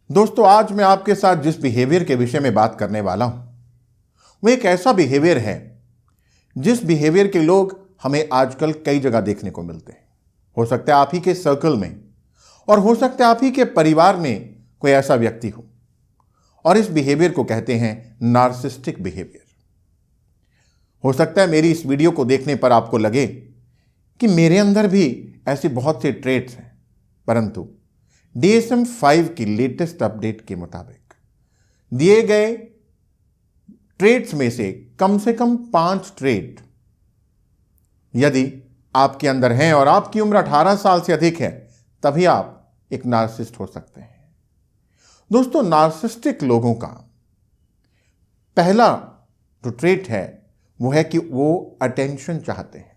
दोस्तों, आज मैं आपके साथ जिस बिहेवियर के विषय में बात करने वाला हूं वो एक ऐसा बिहेवियर है जिस बिहेवियर के लोग हमें आजकल कई जगह देखने को मिलते हैं। हो सकता है आप ही के सर्कल में और हो सकता है आप ही के परिवार में कोई ऐसा व्यक्ति हो, और इस बिहेवियर को कहते हैं नार्सिसिस्टिक बिहेवियर। हो सकता है मेरी इस वीडियो को देखने पर आपको लगे कि मेरे अंदर भी ऐसे बहुत से ट्रेट्स हैं, परंतु DSM-5 की लेटेस्ट अपडेट के मुताबिक दिए गए ट्रेट्स में से कम 5 ट्रेट यदि आपके अंदर हैं और आपकी उम्र 18 साल से अधिक है, तभी आप एक नार्सिसिस्ट हो सकते हैं। दोस्तों, नार्सिसिस्टिक लोगों का पहला जो ट्रेट है वो है कि वो अटेंशन चाहते हैं।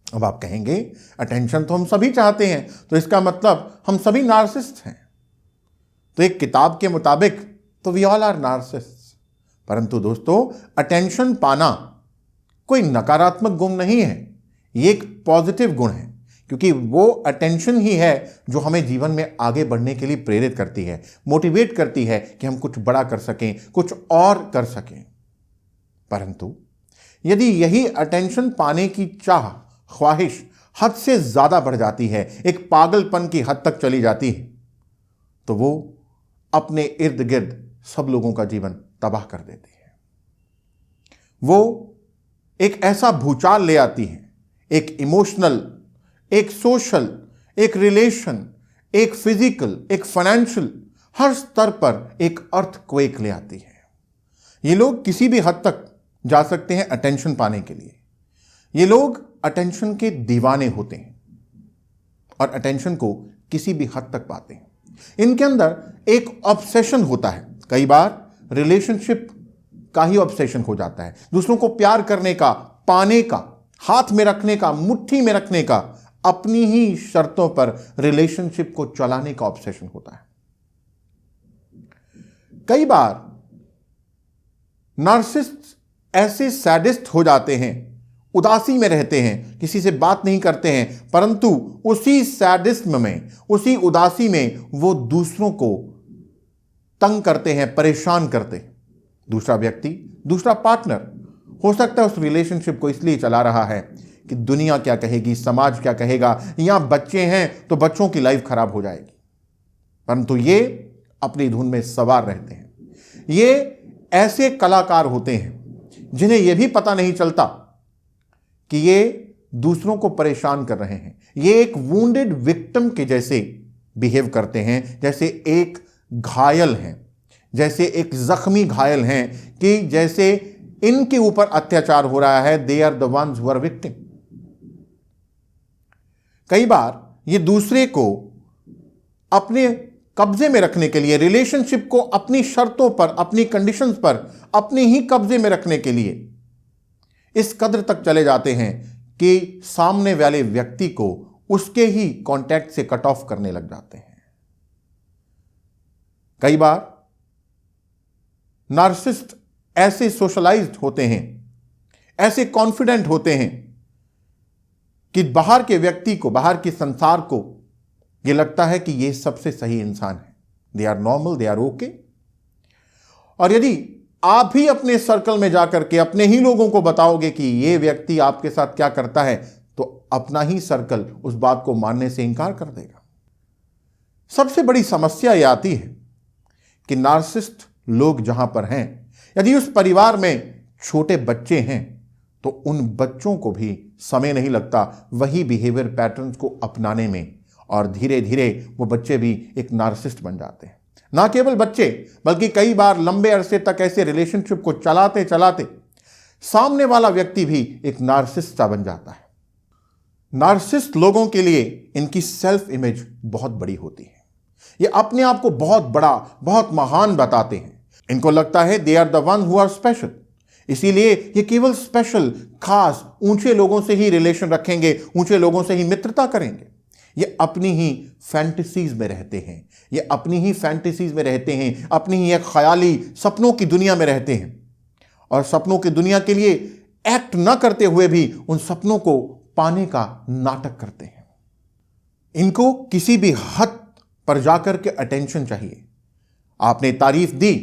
अब आप कहेंगे अटेंशन तो हम सभी चाहते हैं, तो इसका मतलब हम सभी नार्सिसिस्ट हैं। तो एक किताब के मुताबिक तो वी ऑल आर नार्सिसिस्ट। परंतु दोस्तों, अटेंशन पाना कोई नकारात्मक गुण नहीं है, ये एक पॉजिटिव गुण है, क्योंकि वो अटेंशन ही है जो हमें जीवन में आगे बढ़ने के लिए प्रेरित करती है, मोटिवेट करती है कि हम कुछ बड़ा कर सकें, कुछ और कर सकें। परंतु यदि यही अटेंशन पाने की ख्वाहिश हद से ज्यादा बढ़ जाती है, एक पागलपन की हद तक चली जाती है, तो वो अपने इर्द गिर्द सब लोगों का जीवन तबाह कर देती है। वो एक ऐसा भूचाल ले आती है, एक इमोशनल, एक सोशल, एक रिलेशन, एक फिजिकल, एक फाइनेंशियल, हर स्तर पर एक अर्थक्वेक ले आती है। ये लोग किसी भी हद तक जा सकते हैं अटेंशन पाने के लिए। ये लोग अटेंशन के दीवाने होते हैं और अटेंशन को किसी भी हद तक पाते हैं। इनके अंदर एक ऑब्सेशन होता है, कई बार रिलेशनशिप का ही ऑब्सेशन हो जाता है, दूसरों को प्यार करने का, पाने का, हाथ में रखने का, मुट्ठी में रखने का, अपनी ही शर्तों पर रिलेशनशिप को चलाने का ऑब्सेशन होता है। कई बार नार्सिसिस्ट ऐसे सैडिस्ट हो जाते हैं, उदासी में रहते हैं, किसी से बात नहीं करते हैं, परंतु उसी सैडिज्म में, उसी उदासी में वो दूसरों को तंग करते हैं, परेशान करते हैं। दूसरा व्यक्ति, दूसरा पार्टनर हो सकता है उस रिलेशनशिप को इसलिए चला रहा है कि दुनिया क्या कहेगी, समाज क्या कहेगा, या बच्चे हैं तो बच्चों की लाइफ खराब हो जाएगी। परंतु ये अपनी धुन में सवार रहते हैं। ये ऐसे कलाकार होते हैं जिन्हें यह भी पता नहीं चलता कि ये दूसरों को परेशान कर रहे हैं। ये एक वुंडेड विक्टिम के जैसे बिहेव करते हैं, जैसे एक घायल हैं, जैसे एक जख्मी घायल हैं, कि जैसे इनके ऊपर अत्याचार हो रहा है। They are the ones who are victim. कई बार ये दूसरे को अपने कब्जे में रखने के लिए, रिलेशनशिप को अपनी शर्तों पर, अपनी कंडीशंस पर अपने ही कब्जे में रखने के लिए इस कदर तक चले जाते हैं कि सामने वाले व्यक्ति को उसके ही कांटेक्ट से कट ऑफ करने लग जाते हैं। कई बार नार्सिसिस्ट ऐसे सोशलाइज्ड होते हैं, ऐसे कॉन्फिडेंट होते हैं कि बाहर के व्यक्ति को, बाहर के संसार को यह लगता है कि यह सबसे सही इंसान है। They are normal, they are okay. और यदि आप भी अपने सर्कल में जाकर के अपने ही लोगों को बताओगे कि यह व्यक्ति आपके साथ क्या करता है, तो अपना ही सर्कल उस बात को मानने से इनकार कर देगा। सबसे बड़ी समस्या यह आती है कि नार्सिसिस्ट लोग जहां पर हैं, यदि उस परिवार में छोटे बच्चे हैं, तो उन बच्चों को भी समय नहीं लगता वही बिहेवियर पैटर्न्स को अपनाने में, और धीरे धीरे वो बच्चे भी एक नार्सिसिस्ट बन जाते हैं। ना केवल बच्चे, बल्कि कई बार लंबे अरसे तक ऐसे रिलेशनशिप को चलाते चलाते सामने वाला व्यक्ति भी एक नार्सिसिस्ट बन जाता है। नार्सिसिस्ट लोगों के लिए इनकी सेल्फ इमेज बहुत बड़ी होती है। ये अपने आप को बहुत बड़ा, बहुत महान बताते हैं। इनको लगता है they are the one who are special. इसीलिए ये केवल स्पेशल, खास, ऊंचे लोगों से ही रिलेशन रखेंगे, ऊंचे लोगों से ही मित्रता करेंगे। ये अपनी ही फैंटेसीज में रहते हैं, ये अपनी ही फैंटेसीज में रहते हैं, अपनी ही एक ख्याली सपनों की दुनिया में रहते हैं, और सपनों की दुनिया के लिए एक्ट न करते हुए भी उन सपनों को पाने का नाटक करते हैं। इनको किसी भी हद पर जाकर के अटेंशन चाहिए, आपने तारीफ दी,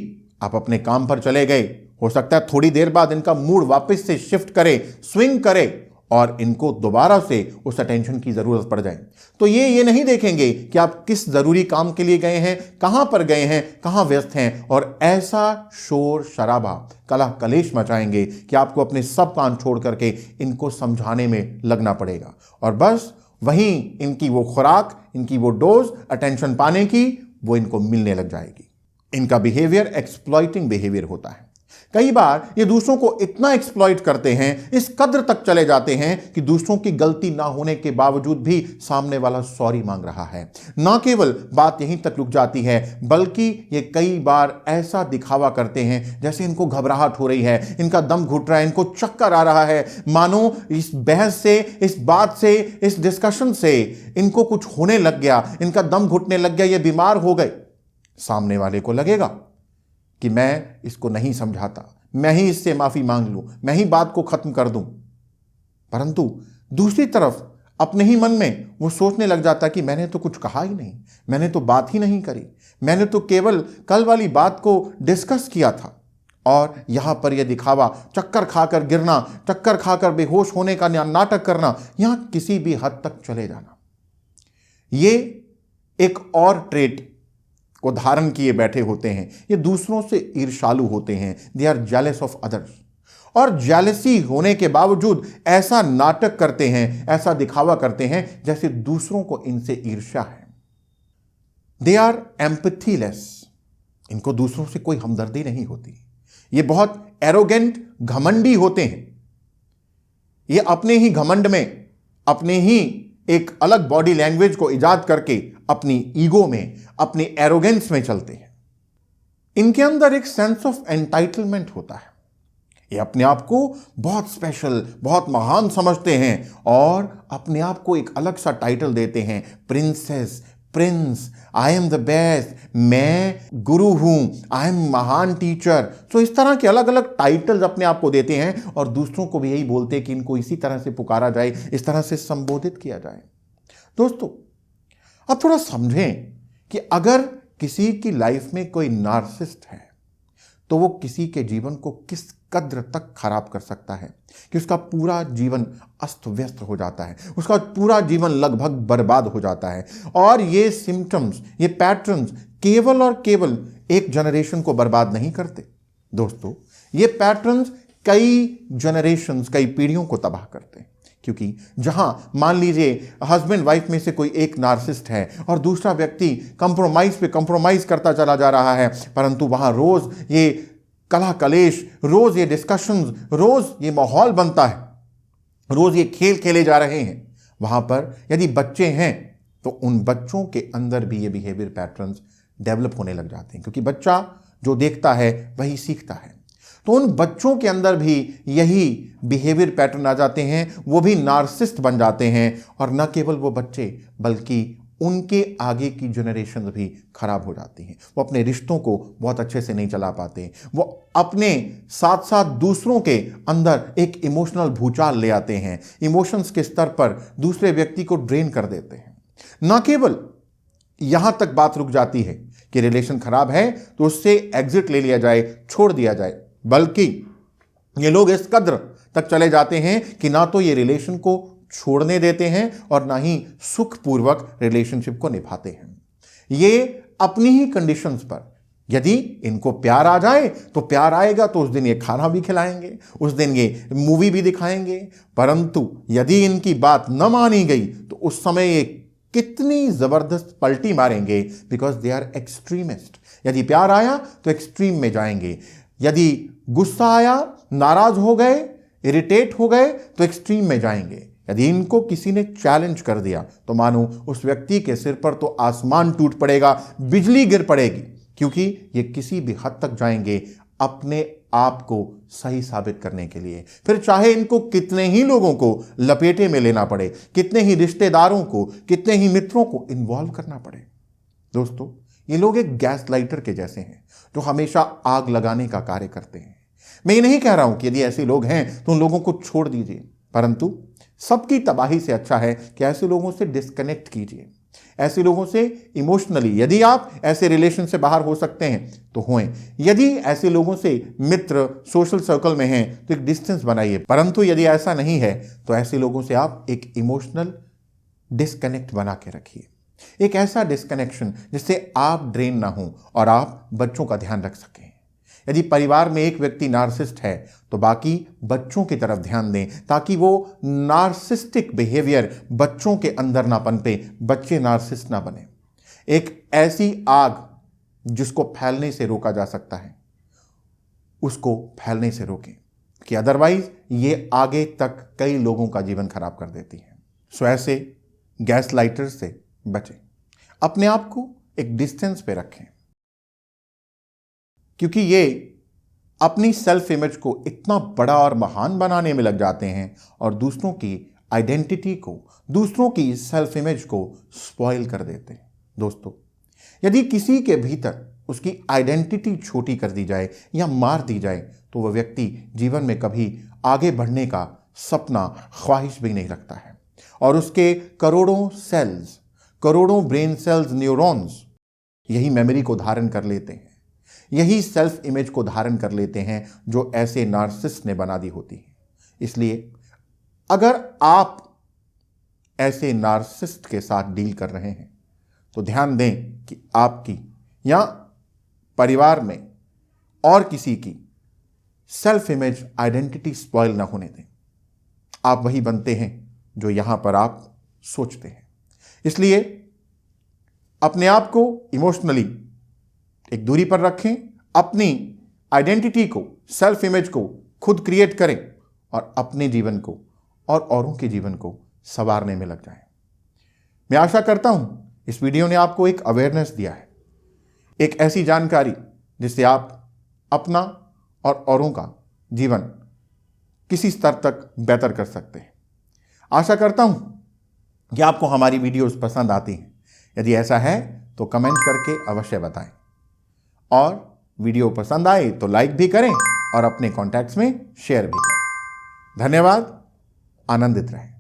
आप अपने काम पर चले गए, हो सकता है थोड़ी देर बाद इनका मूड वापस से शिफ्ट करे, स्विंग करे और इनको दोबारा से उस अटेंशन की जरूरत पड़ जाए। तो ये नहीं देखेंगे कि आप किस जरूरी काम के लिए गए हैं, कहां पर गए हैं, कहां व्यस्त हैं, और ऐसा शोर शराबा, कलह कलेश मचाएंगे कि आपको अपने सब काम छोड़ करके इनको समझाने में लगना पड़ेगा। और बस वहीं इनकी वो खुराक, इनकी वो डोज अटेंशन पाने की, वो इनको मिलने लग जाएगी। इनका बिहेवियर एक्सप्लॉइटिंग बिहेवियर होता है। कई बार ये दूसरों को इतना एक्सप्लॉइट करते हैं, इस कद्र तक चले जाते हैं कि दूसरों की गलती ना होने के बावजूद भी सामने वाला सॉरी मांग रहा है। ना केवल बात यहीं तक रुक जाती है, बल्कि ये कई बार ऐसा दिखावा करते हैं जैसे इनको घबराहट हो रही है, इनका दम घुट रहा है, इनको चक्कर आ रहा है, मानो इस बहस से, इस बात से, इस डिस्कशन से इनको कुछ होने लग गया, इनका दम घुटने लग गया, ये बीमार हो गए। सामने वाले को लगेगा कि मैं इसको नहीं समझाता, मैं ही इससे माफी मांग लूं, मैं ही बात को खत्म कर दूं। परंतु दूसरी तरफ अपने ही मन में वो सोचने लग जाता कि मैंने तो कुछ कहा ही नहीं, मैंने तो बात ही नहीं करी, मैंने तो केवल कल वाली बात को डिस्कस किया था। और यहां पर यह दिखावा, चक्कर खाकर गिरना, चक्कर खाकर बेहोश होने का नाटक करना, यहां किसी भी हद तक चले जाना, ये एक और ट्रेट को धारण किए बैठे होते हैं। ये दूसरों से ईर्ष्यालु होते हैं, they are jealous of others. और जेलसी होने के बावजूद ऐसा नाटक करते हैं, ऐसा दिखावा करते हैं जैसे दूसरों को इनसे ईर्ष्या है। दे आर एम्पैथीलेस, इनको दूसरों से कोई हमदर्दी नहीं होती। ये बहुत एरोगेंट, घमंडी होते हैं। ये अपने ही घमंड में, अपने ही एक अलग बॉडी लैंग्वेज को इजाद करके अपनी ईगो में, अपनी एरोगेंस में चलते हैं। इनके अंदर एक सेंस ऑफ एंटाइटलमेंट होता है। ये अपने आप को बहुत स्पेशल, बहुत महान समझते हैं और अपने आप को एक अलग सा टाइटल देते हैं, princess, Prince, I am the best, मैं गुरु हूं, आई एम महान टीचर। तो इस तरह के अलग अलग टाइटल्स अपने आप को देते हैं और दूसरों को भी यही बोलते हैं कि इनको इसी तरह से पुकारा जाए, इस तरह से संबोधित किया जाए। दोस्तों, अब थोड़ा समझें कि अगर किसी की लाइफ में कोई नार्सिसिस्ट है तो वो किसी के जीवन को किस कद्र तक खराब कर सकता है कि उसका पूरा जीवन अस्त व्यस्त हो जाता है, उसका पूरा जीवन लगभग बर्बाद हो जाता है। और ये सिम्टम्स, ये पैटर्न्स केवल और केवल एक जनरेशन को बर्बाद नहीं करते दोस्तों, ये पैटर्न्स कई जनरेशंस, कई पीढ़ियों को तबाह करते हैं। क्योंकि जहां मान लीजिए हस्बैंड वाइफ में से कोई एक नार्सिसिस्ट है और दूसरा व्यक्ति कंप्रोमाइज पे कंप्रोमाइज करता चला जा रहा है, परंतु वहां रोज ये कलह कलेश, रोज ये डिस्कशंस, रोज ये माहौल बनता है, रोज ये खेल खेले जा रहे हैं। वहां पर यदि बच्चे हैं तो उन बच्चों के अंदर भी ये बिहेवियर पैटर्न्स डेवलप होने लग जाते हैं, क्योंकि बच्चा जो देखता है वही सीखता है। तो उन बच्चों के अंदर भी यही बिहेवियर पैटर्न आ जाते हैं, वो भी नार्सिसिस्ट बन जाते हैं। और न केवल वो बच्चे बल्कि उनके आगे की जनरेशन भी खराब हो जाती हैं। वो अपने रिश्तों को बहुत अच्छे से नहीं चला पाते, वो अपने साथ साथ दूसरों के अंदर एक इमोशनल भूचाल ले आते हैं, इमोशंस के स्तर पर दूसरे व्यक्ति को ड्रेन कर देते हैं। न केवल यहां तक बात रुक जाती है कि रिलेशन खराब है तो उससे एग्जिट ले लिया जाए, छोड़ दिया जाए, बल्कि ये लोग इस कद्र तक चले जाते हैं कि ना तो ये रिलेशन को छोड़ने देते हैं और ना ही सुखपूर्वक रिलेशनशिप को निभाते हैं। ये अपनी ही कंडीशंस पर, यदि इनको प्यार आ जाए तो प्यार आएगा तो उस दिन ये खाना भी खिलाएंगे, उस दिन ये मूवी भी दिखाएंगे, परंतु यदि इनकी बात न मानी गई तो उस समय ये कितनी जबरदस्त पलटी मारेंगे, बिकॉज दे आर एक्सट्रीमिस्ट। यदि प्यार आया तो एक्सट्रीम में जाएंगे, यदि गुस्सा आया, नाराज हो गए, इरिटेट हो गए तो एक्सट्रीम में जाएंगे। यदि इनको किसी ने चैलेंज कर दिया तो मानो उस व्यक्ति के सिर पर तो आसमान टूट पड़ेगा, बिजली गिर पड़ेगी, क्योंकि ये किसी भी हद तक जाएंगे अपने आप को सही साबित करने के लिए। फिर चाहे इनको कितने ही लोगों को लपेटे में लेना पड़े, कितने ही रिश्तेदारों को, कितने ही मित्रों को इन्वॉल्व करना पड़े। दोस्तों, ये लोग एक गैस लाइटर के जैसे हैं जो हमेशा आग लगाने का कार्य करते हैं। मैं ये नहीं कह रहा हूं कि यदि ऐसे लोग हैं तो उन लोगों को छोड़ दीजिए, परंतु सबकी तबाही से अच्छा है कि ऐसे लोगों से डिस्कनेक्ट कीजिए। ऐसे लोगों से इमोशनली, यदि आप ऐसे रिलेशन से बाहर हो सकते हैं तो होएं। यदि ऐसे लोगों से मित्र सोशल सर्कल में हैं तो एक डिस्टेंस बनाइए। परंतु यदि ऐसा नहीं है तो ऐसे लोगों से आप एक इमोशनल डिस्कनेक्ट बना के रखिए। एक ऐसा डिस्कनेक्शन जिससे आप ड्रेन ना हो और आप बच्चों का ध्यान रख सकें। यदि परिवार में एक व्यक्ति नार्सिसिस्ट है तो बाकी बच्चों की तरफ ध्यान दें, ताकि वो नार्सिस्टिक बिहेवियर बच्चों के अंदर ना पनपे, बच्चे नार्सिसिस्ट ना बने। एक ऐसी आग जिसको फैलने से रोका जा सकता है, उसको फैलने से रोकें, कि अदरवाइज ये आगे तक कई लोगों का जीवन खराब कर देती है। सो ऐसे गैस लाइटर से बचें, अपने आप को एक डिस्टेंस पे रखें, क्योंकि ये अपनी सेल्फ इमेज को इतना बड़ा और महान बनाने में लग जाते हैं और दूसरों की आइडेंटिटी को, दूसरों की सेल्फ इमेज को स्पॉइल कर देते हैं। दोस्तों, यदि किसी के भीतर उसकी आइडेंटिटी छोटी कर दी जाए या मार दी जाए तो वह व्यक्ति जीवन में कभी आगे बढ़ने का सपना, ख्वाहिश भी नहीं रखता है और उसके करोड़ों सेल्स, करोड़ों ब्रेन सेल्स, न्यूरॉन्स यही मेमोरी को धारण कर लेते हैं, यही सेल्फ इमेज को धारण कर लेते हैं जो ऐसे नार्सिसिस्ट ने बना दी होती है। इसलिए अगर आप ऐसे नार्सिसिस्ट के साथ डील कर रहे हैं तो ध्यान दें कि आपकी या परिवार में और किसी की सेल्फ इमेज, आइडेंटिटी स्पॉइल ना होने दें। आप वही बनते हैं जो यहां पर आप सोचते हैं। इसलिए अपने आप को इमोशनली एक दूरी पर रखें, अपनी आइडेंटिटी को, सेल्फ इमेज को खुद क्रिएट करें और अपने जीवन को और औरों के जीवन को संवारने में लग जाएं। मैं आशा करता हूं इस वीडियो ने आपको एक अवेयरनेस दिया है, एक ऐसी जानकारी जिससे आप अपना और औरों का जीवन किसी स्तर तक बेहतर कर सकते हैं। आशा करता हूं कि आपको हमारी वीडियोस पसंद आती हैं। यदि ऐसा है तो कमेंट करके अवश्य बताएं और वीडियो पसंद आए तो लाइक भी करें और अपने कॉन्टैक्ट्स में शेयर भी करें। धन्यवाद। आनंदित रहें।